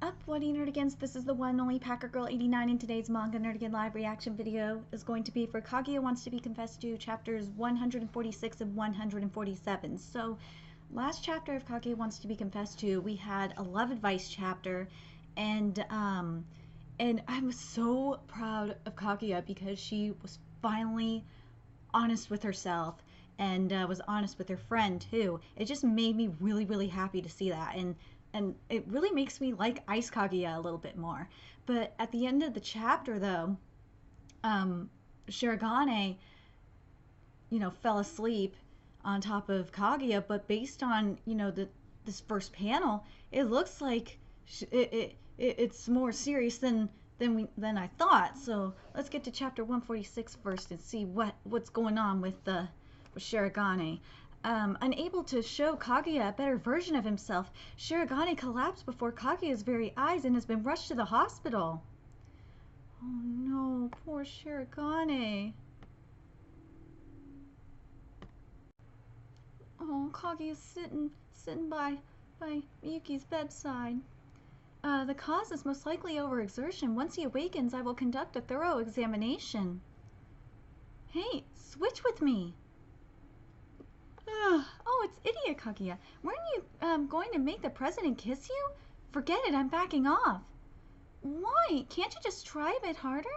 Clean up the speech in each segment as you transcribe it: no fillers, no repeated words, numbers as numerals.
Up, Bloody Nerdigans, this is the one only Packer Girl 89, and today's Manga Nerdigan live reaction video is going to be for Kaguya Wants to Be Confessed To, chapters 146 and 147. So, last chapter of Kaguya Wants to Be Confessed To, we had a love advice chapter, and I'm so proud of Kaguya because she was finally honest with herself and was honest with her friend too. It just made me really happy to see that, and it really makes me like Ice Kaguya a little bit more. But at the end of the chapter, though, Shirogane, fell asleep on top of Kaguya. But based on this first panel, it looks like it's more serious than I thought. So let's get to chapter 146 first and see what's going on with Shirogane. Unable to show Kaguya a better version of himself, Shirogane collapsed before Kaguya's very eyes and has been rushed to the hospital. Oh no, poor Shirogane. Oh, Kaguya's sitting by Miyuki's bedside. The cause is most likely overexertion. Once he awakens, I will conduct a thorough examination. Hey, switch with me. Oh, it's idiot Kaguya. Weren't you going to make the president kiss you? Forget it, I'm backing off. Why? Can't you just try a bit harder?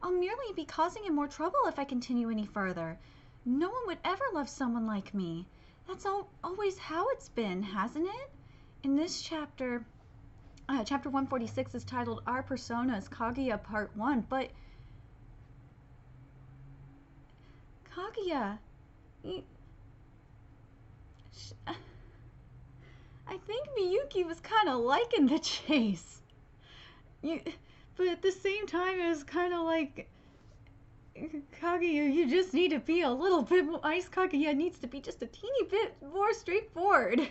I'll merely be causing him more trouble if I continue any further. No one would ever love someone like me. That's always how it's been, hasn't it? In this chapter, chapter 146 is titled Our Personas, Kaguya Part 1, but Kaguya, I think Miyuki was kind of liking the chase. But at the same time, it was kind of like, Kaguya, you just need to be a little bit more, Ice Kaguya needs to be just a teeny bit more straightforward.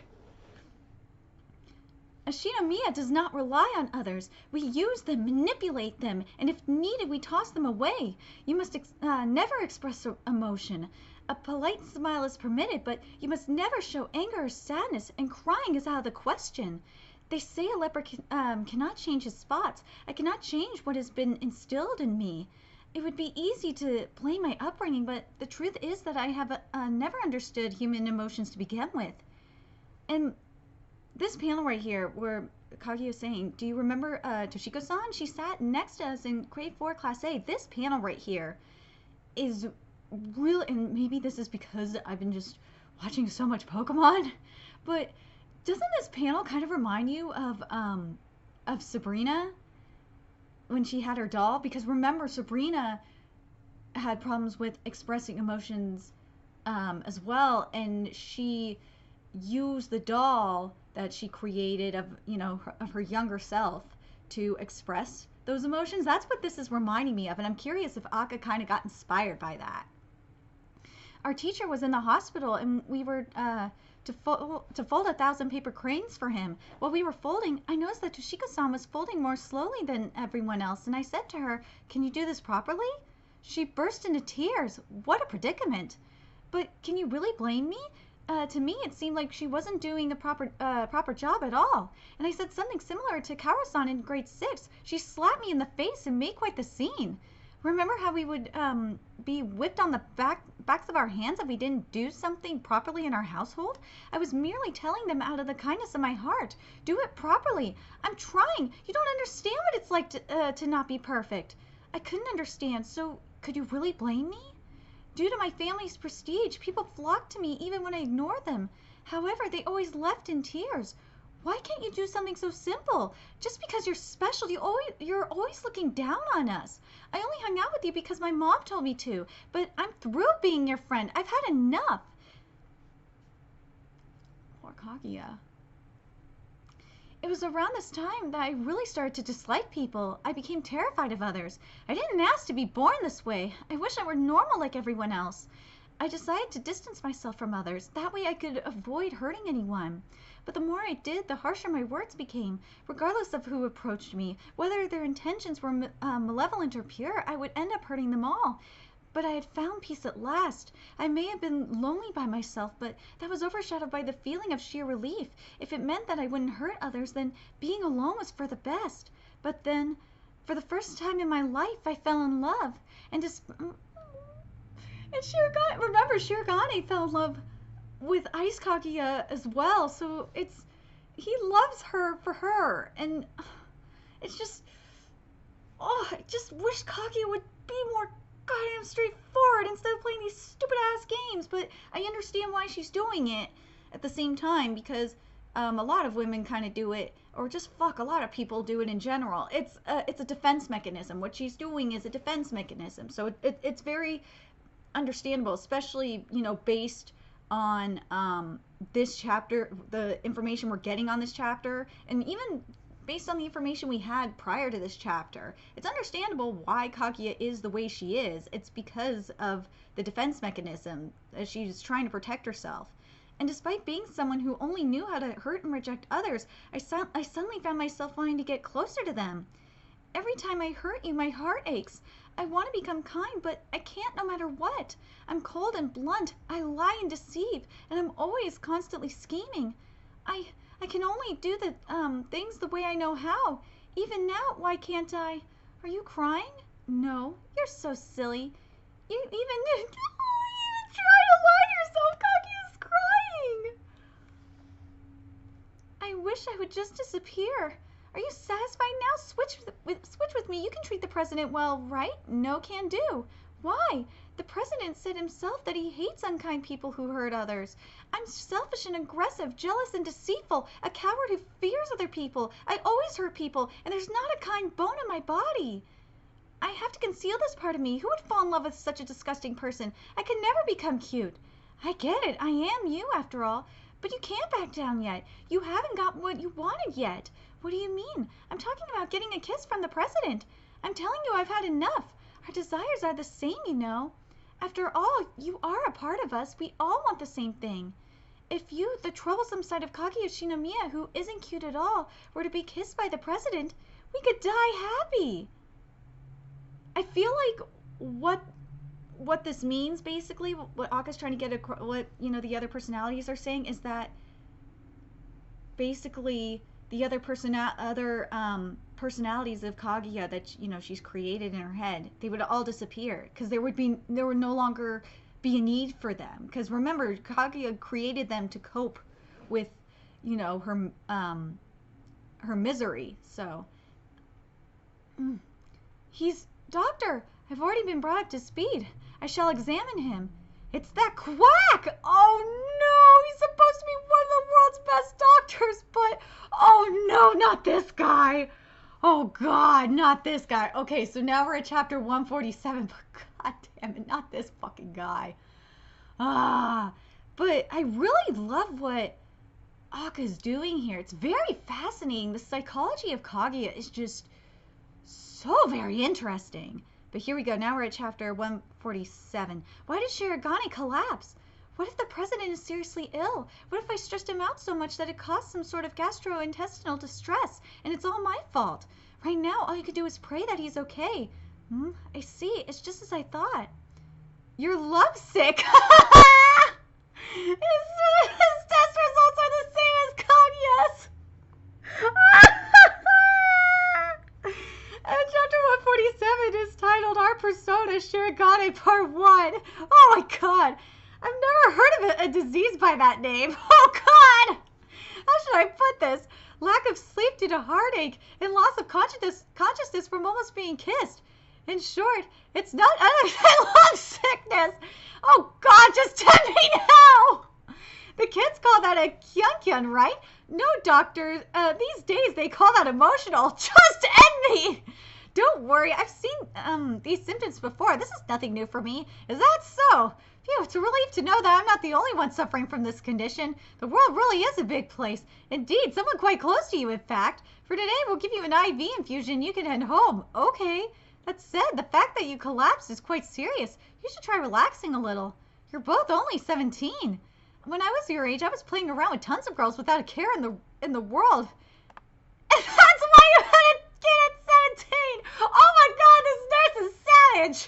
A Shinomiya does not rely on others. We use them, manipulate them, and if needed, we toss them away. You must never express emotion. A polite smile is permitted, but you must never show anger or sadness, and crying is out of the question. They say a leper cannot change his spots. I cannot change what has been instilled in me. It would be easy to blame my upbringing, but the truth is that I have never understood human emotions to begin with. And this panel right here, where Kaguya is saying, do you remember Toshiko-san? She sat next to us in grade 4 class A. This panel right here is real, and maybe this is because I've been just watching so much Pokemon, but doesn't this panel kind of remind you of Sabrina when she had her doll? Because remember, Sabrina had problems with expressing emotions as well, and she used the doll that she created of her younger self to express those emotions. That's what this is reminding me of, and I'm curious if Akka kind of got inspired by that. Our teacher was in the hospital, and we were to fold 1,000 paper cranes for him. While we were folding, I noticed that Toshiko-san was folding more slowly than everyone else, and I said to her, "Can you do this properly?" She burst into tears. What a predicament! But can you really blame me? To me, it seemed like she wasn't doing the proper job at all. And I said something similar to Kaoru-san in grade 6. She slapped me in the face and made quite the scene. Remember how we would be whipped on the backs of our hands if we didn't do something properly in our household? I was merely telling them out of the kindness of my heart. Do it properly. I'm trying. You don't understand what it's like to not be perfect. I couldn't understand, so could you really blame me? Due to my family's prestige, people flocked to me even when I ignored them. However, they always left in tears. Why can't you do something so simple? Just because you're special, you're always looking down on us. I only hung out with you because my mom told me to, but I'm through being your friend. I've had enough. Poor Kaguya. It was around this time that I really started to dislike people. I became terrified of others. I didn't ask to be born this way. I wish I were normal like everyone else. I decided to distance myself from others. That way I could avoid hurting anyone. But the more I did, the harsher my words became. Regardless of who approached me, whether their intentions were malevolent or pure, I would end up hurting them all. But I had found peace at last. I may have been lonely by myself, but that was overshadowed by the feeling of sheer relief. If it meant that I wouldn't hurt others, then being alone was for the best. But then, for the first time in my life, I fell in love. And Shirogane, remember, Shirogane fell in love with Ice Kaguya as well, so he loves her for her, and it's just, I just wish Kaguya would be more goddamn straightforward instead of playing these stupid ass games. But I understand why she's doing it at the same time, because a lot of women kind of do it, or just a lot of people do it in general. It's a defense mechanism. What she's doing is a defense mechanism, so it's very understandable, especially, based on this chapter, the information we're getting on this chapter, and even based on the information we had prior to this chapter. It's understandable why Kaguya is the way she is. It's because of the defense mechanism. She's trying to protect herself. And despite being someone who only knew how to hurt and reject others, I suddenly found myself wanting to get closer to them. Every time I hurt you, my heart aches. I want to become kind, but I can't no matter what. I'm cold and blunt. I lie and deceive, and I'm always constantly scheming. I can only do the things the way I know how. Even now, why can't I? Are you crying? No, you're so silly. You even try to lie to yourself. Kaguya's crying. I wish I would just disappear. Are you satisfied now? Switch with me. You can treat the president well, right? No can do. Why? The president said himself that he hates unkind people who hurt others. I'm selfish and aggressive, jealous and deceitful, a coward who fears other people. I always hurt people, and there's not a kind bone in my body. I have to conceal this part of me. Who would fall in love with such a disgusting person? I can never become cute. I get it. I am you, after all. But you can't back down yet. You haven't got what you wanted yet. What do you mean? I'm talking about getting a kiss from the president. I'm telling you I've had enough. Our desires are the same, you know. After all, you are a part of us. We all want the same thing. If you, the troublesome side of Kaguya Shinomiya, who isn't cute at all, were to be kissed by the president, we could die happy. I feel like what this means, basically, what Aka's trying to get across, what, the other personalities are saying, is that basically the other personalities of Kaguya that she's created in her head, they would all disappear, because there would no longer be a need for them. Because remember, Kaguya created them to cope with her misery. So Doctor, I've already been brought up to speed. I shall examine him. It's that quack! Oh no, he's supposed to be one of the world's best doctors, but oh no, not this guy. Oh god, not this guy. Okay, so now we're at chapter 147, but god damn it, not this fucking guy. But I really love what Aka's doing here. It's very fascinating. The psychology of Kaguya is just so very interesting. But here we go. Now we're at chapter 147. Why did Shirogane collapse? What if the president is seriously ill? What if I stressed him out so much that it caused some sort of gastrointestinal distress, and it's all my fault? Right now, all you could do is pray that he's okay. I see. It's just as I thought. You're lovesick. His test results are the same as Kaguya's. And chapter 147 is titled Our Persona Shirogane Part 1. Oh my god. I've never heard of a disease by that name. Oh god. How should I put this? Lack of sleep due to heartache and loss of consciousness from almost being kissed. In short, it's not other than love sickness. Oh god, just end me now. The kids call that a kyun-kyun, right? No, doctor. These days they call that emotional. Just end me. Don't worry. I've seen these symptoms before. This is nothing new for me. Is that so? Phew, it's a relief to know that I'm not the only one suffering from this condition. The world really is a big place. Indeed, someone quite close to you, in fact. For today, we'll give you an IV infusion. You can head home. Okay. That said, the fact that you collapsed is quite serious. You should try relaxing a little. You're both only 17. When I was your age, I was playing around with tons of girls without a care in the world. And that's why you had a kid at 17! Oh my god, this nurse is savage!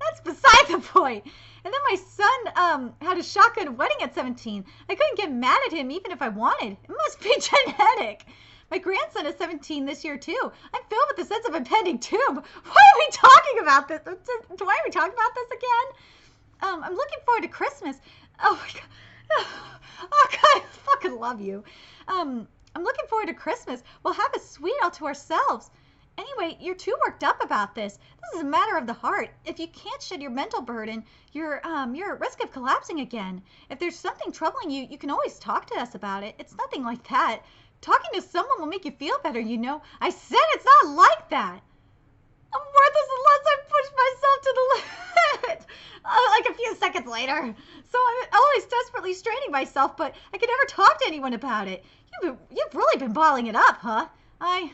That's beside the point. And then my son had a shotgun wedding at 17. I couldn't get mad at him even if I wanted. It must be genetic. My grandson is 17 this year too. I'm filled with the sense of impending doom. Why are we talking about this? Why are we talking about this again? I'm looking forward to Christmas. Oh my God. Oh God, I fucking love you. I'm looking forward to Christmas. We'll have a suite all to ourselves. Anyway, you're too worked up about this. This is a matter of the heart. If you can't shed your mental burden, you're at risk of collapsing again. If there's something troubling you, you can always talk to us about it. It's nothing like that. Talking to someone will make you feel better, you know. I said it's not like that. I'm worthless unless I push myself to the limit. Like a few seconds later. So I'm always desperately straining myself, but I can never talk to anyone about it. You've really been balling it up, huh? I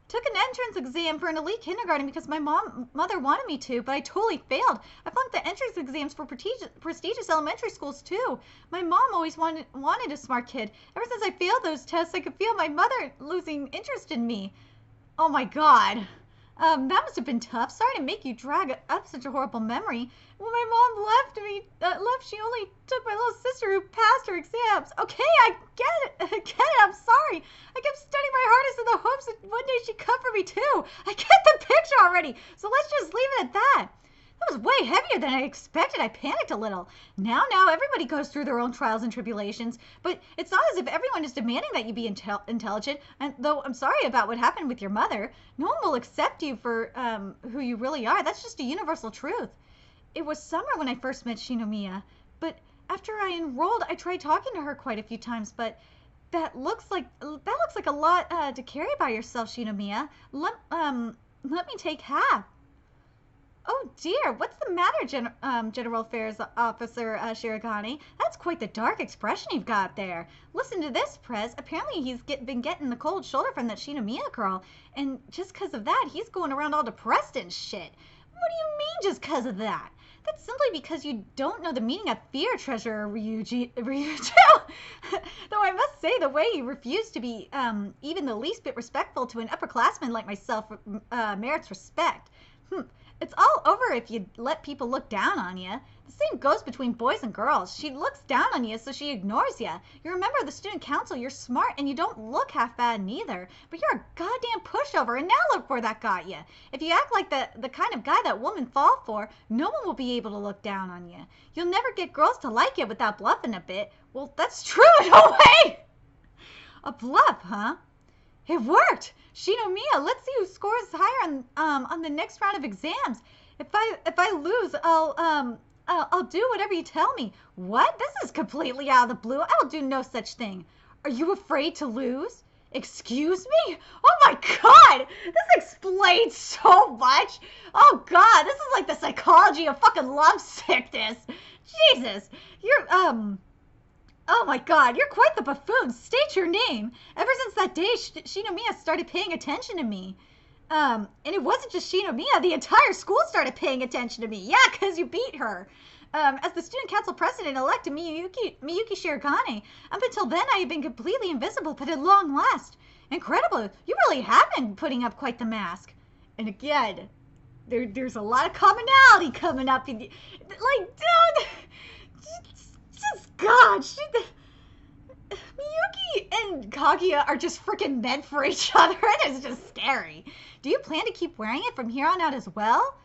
took an entrance exam for an elite kindergarten because my mother wanted me to, but I totally failed. I flunked the entrance exams for prestigious elementary schools too. My mom always wanted a smart kid. Ever since I failed those tests, I could feel my mother losing interest in me. Oh my God. That must have been tough. Sorry to make you drag up such a horrible memory. When my mom left, she only took my little sister who passed her exams. Okay, I get it. I'm sorry. I kept studying my hardest in the hopes that one day she'd come for me too. I get the picture already. So let's just leave it at that. That was way heavier than I expected. I panicked a little. Now, everybody goes through their own trials and tribulations, but it's not as if everyone is demanding that you be intelligent, and though I'm sorry about what happened with your mother, no one will accept you for who you really are. That's just a universal truth. It was summer when I first met Shinomiya, but after I enrolled, I tried talking to her quite a few times, but that looks like a lot to carry by yourself, Shinomiya. Let me take half. Oh dear, what's the matter, General Affairs Officer Shirogane? That's quite the dark expression you've got there. Listen to this, Prez. Apparently he's been getting the cold shoulder from that Shinomiya girl, and just 'cause of that, he's going around all depressed and shit. What do you mean just 'cause of that? That's simply because you don't know the meaning of fear, Treasurer Ryuji. Though I must say, the way you refuse to be even the least bit respectful to an upperclassman like myself merits respect. It's all over if you let people look down on you. The same goes between boys and girls. She looks down on you, so she ignores you. You're a member of the student council, you're smart, and you don't look half bad neither. But you're a goddamn pushover, and now look where that got you. If you act like the kind of guy that women fall for, no one will be able to look down on you. You'll never get girls to like you without bluffing a bit. Well, that's true in a way. A bluff, huh? It worked! Shinomiya, let's see who scores higher on the next round of exams. If I lose, I'll do whatever you tell me. What? This is completely out of the blue. I will do no such thing. Are you afraid to lose? Excuse me? Oh my God! This explains so much. Oh God, this is like the psychology of fucking love sickness. Jesus, you're oh my God, you're quite the buffoon. State your name. Ever since that day, Shinomiya started paying attention to me. And it wasn't just Shinomiya. The entire school started paying attention to me. Yeah, because you beat her. As the student council president-elect Miyuki Shirogane, up until then I had been completely invisible, but at long last. Incredible. You really have been putting up quite the mask. And again, there's a lot of commonality coming up. Like, dude... Just God, Miyuki and Kaguya are just freaking meant for each other. It is just scary. Do you plan to keep wearing it from here on out as well?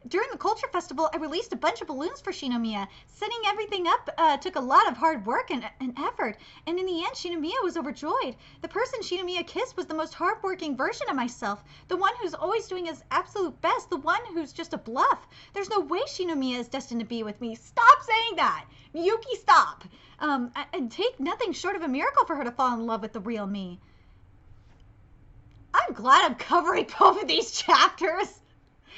During the Culture Festival, I released a bunch of balloons for Shinomiya. Setting everything up took a lot of hard work and effort, and in the end, Shinomiya was overjoyed. The person Shinomiya kissed was the most hardworking version of myself, the one who's always doing his absolute best, the one who's just a bluff. There's no way Shinomiya is destined to be with me. Stop saying that! Miyuki, stop! And take nothing short of a miracle for her to fall in love with the real me. I'm glad I'm covering both of these chapters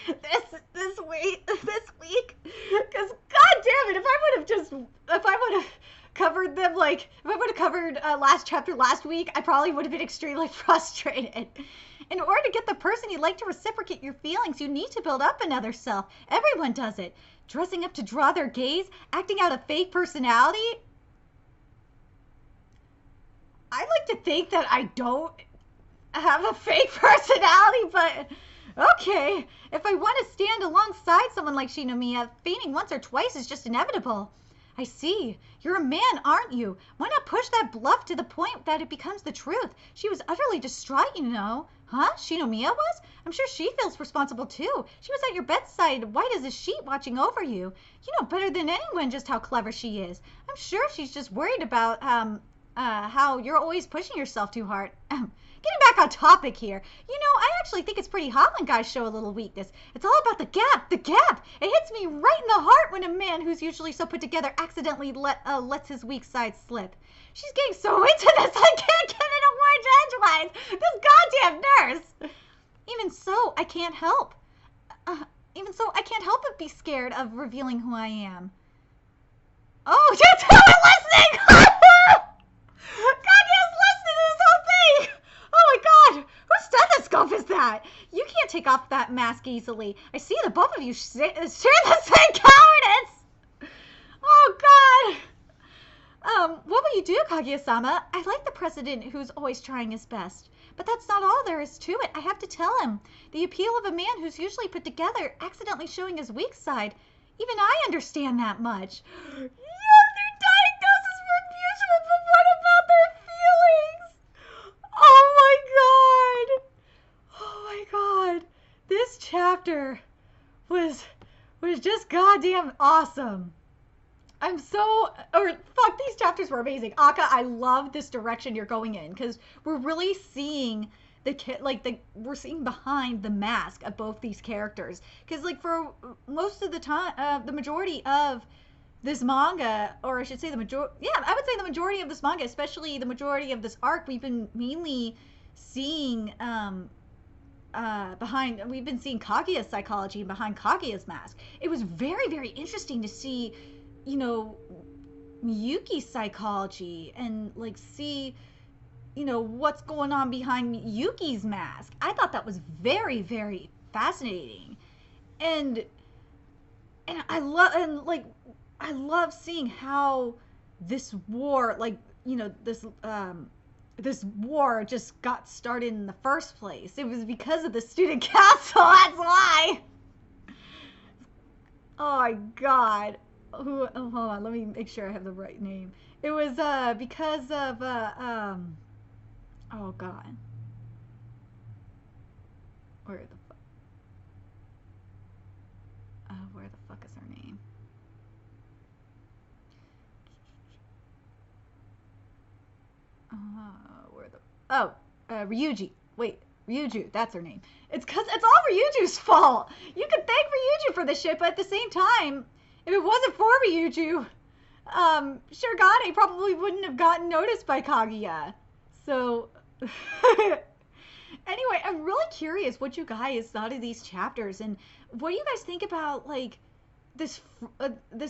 this week, because god damn it, if I would have covered them, like, if I would have covered last chapter last week, I probably would have been extremely frustrated. In order to get the person you like to reciprocate your feelings, you need to build up another self. Everyone does it. Dressing up to draw their gaze, acting out a fake personality. I like to think that I don't have a fake personality, but Okay, if I want to stand alongside someone like Shinomiya, fainting once or twice is just inevitable. I see. You're a man, aren't you? Why not push that bluff to the point that it becomes the truth? She was utterly distraught, you know. Huh? Shinomiya was? I'm sure she feels responsible too. She was at your bedside, white as a sheet, watching over you. You know better than anyone just how clever she is. I'm sure she's just worried about how you're always pushing yourself too hard. Getting back on topic here, you know, I actually think it's pretty hot when guys show a little weakness. It's all about the gap, the gap. It hits me right in the heart when a man who's usually so put together accidentally lets his weak side slip. She's getting so into this, I can't get it a word edgewise. This goddamn nurse. Even so, I can't help. But be scared of revealing who I am. Oh, you're two are listening! Kaguya's listening to this whole thing! Oh my god! Whose stethoscope is that? You can't take off that mask easily. I see that both of you share the same cowardice! Oh god! What will you do, Kaguya-sama? I like the president who's always trying his best. But that's not all there is to it. I have to tell him. The appeal of a man who's usually put together, accidentally showing his weak side. Even I understand that much. Yes, their diagnoses were mutual, but what about their feelings? Oh my god! Oh my god! This chapter was just goddamn awesome. These chapters were amazing. Aka, I love this direction you're going in because we're really seeing we're seeing behind the mask of both these characters. Because like for most of the time, the majority of this manga, or I should say I would say the majority of this manga, especially the majority of this arc, we've been mainly seeing we've been seeing Kaguya's psychology behind Kaguya's mask. It was very, very interesting to see, you know, Miyuki's psychology and like see, you know, what's going on behind Yuki's mask. I thought that was very, very fascinating. And I love seeing how this war, like, you know, this war just got started in the first place. It was because of the student council, that's why. Oh my god. Hold on, let me make sure I have the right name. It was because of oh god. Where the fuck is her name? Ryuji. Wait, Ryuju, that's her name. It's all Ryuju's fault. You could thank Ryuju for this shit, but at the same time, if it wasn't for Ryuju, Shirogane probably wouldn't have gotten noticed by Kaguya. So, anyway, I'm really curious what you guys thought of these chapters, and what do you guys think about, like, this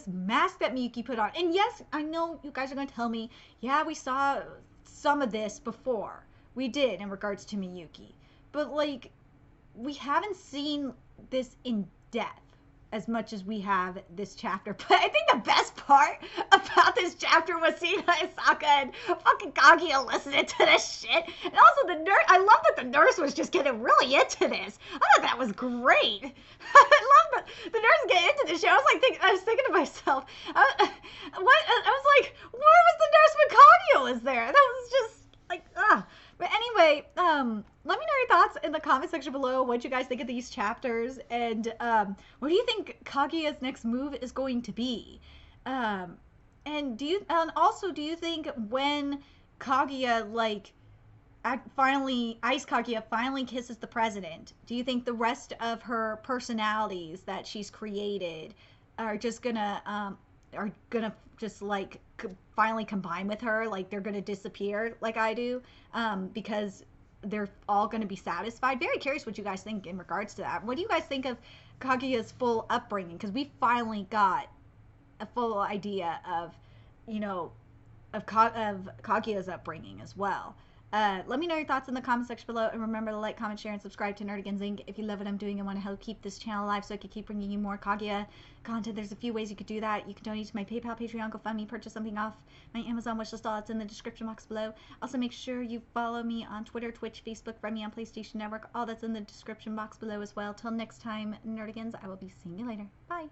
mask that Miyuki put on? And yes, I know you guys are going to tell me, yeah, we saw some of this before. We did in regards to Miyuki. But, like, we haven't seen this in depth as much as we have this chapter. But I think the best part about this chapter was seeing Isaka and fucking Kaguya listening to this shit. And also the nurse, I love that the nurse was just getting really into this. I thought that was great. I love the nurse getting into this shit. I was thinking to myself, I was like, where was the nurse when Kaguya was there? That was just like, But anyway, let me know your thoughts in the comment section below. What you guys think of these chapters, and what do you think Kaguya's next move is going to be? And also, do you think when Kaguya Ice Kaguya finally kisses the president, do you think the rest of her personalities that she's created are just gonna just like finally combine with her, like they're gonna disappear like I do, because they're all gonna be satisfied? Very curious what you guys think in regards to that. What do you guys think of Kaguya's full upbringing? Because we finally got a full idea of, you know, of Kaguya's upbringing as well. Let me know your thoughts in the comment section below, and remember to like, comment, share, and subscribe to Nerdigans Inc. if you love what I'm doing and want to help keep this channel alive so I can keep bringing you more Kaguya content. There's a few ways you could do that. You can donate to my PayPal, Patreon, GoFundMe, purchase something off my Amazon wishlist. All that's in the description box below. Also, make sure you follow me on Twitter, Twitch, Facebook, friend me on PlayStation Network. All that's in the description box below as well. Till next time, Nerdigans, I will be seeing you later. Bye.